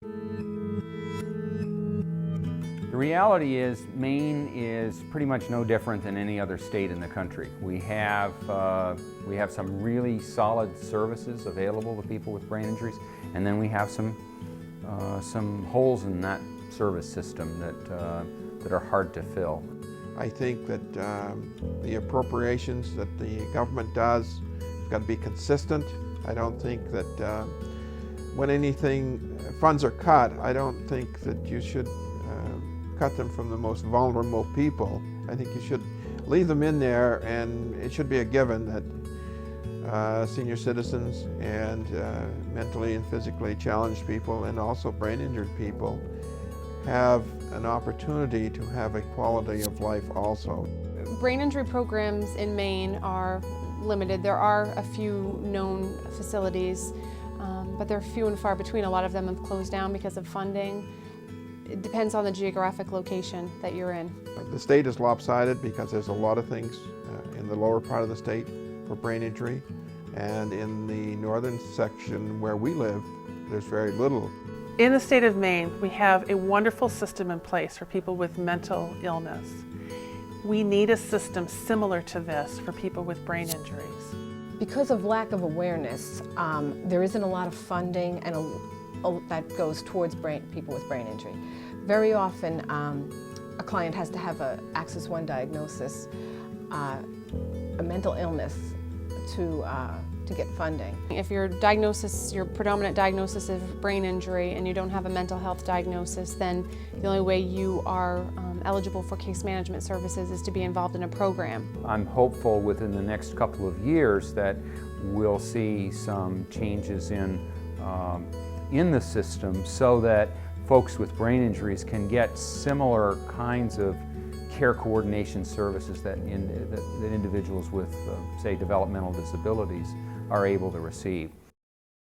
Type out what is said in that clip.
The reality is Maine is pretty much no different than any other state in the country. We have some really solid services available to people with brain injuries, and then we have some holes in that service system that are hard to fill. I think that the appropriations that the government does have got to be consistent. I don't think that when funds are cut, I don't think that you should cut them from the most vulnerable people. I think you should leave them in there, and it should be a given that senior citizens and mentally and physically challenged people and also brain injured people have an opportunity to have a quality of life also. Brain injury programs in Maine are limited. There are a few known facilities, but they're few and far between. A lot of them have closed down because of funding. It depends on the geographic location that you're in. The state is lopsided because there's a lot of things in the lower part of the state for brain injury, and in the northern section where we live, there's very little. In the state of Maine, we have a wonderful system in place for people with mental illness. We need a system similar to this for people with brain injuries. Because of lack of awareness, there isn't a lot of funding and that goes towards people with brain injury. Very often, a client has to have an Axis I diagnosis, a mental illness, to get funding. If your predominant diagnosis is brain injury and you don't have a mental health diagnosis, then the only way you are eligible for case management services is to be involved in a program. I'm hopeful within the next couple of years that we'll see some changes in the system so that folks with brain injuries can get similar kinds of care coordination services that individuals with, say, developmental disabilities are able to receive.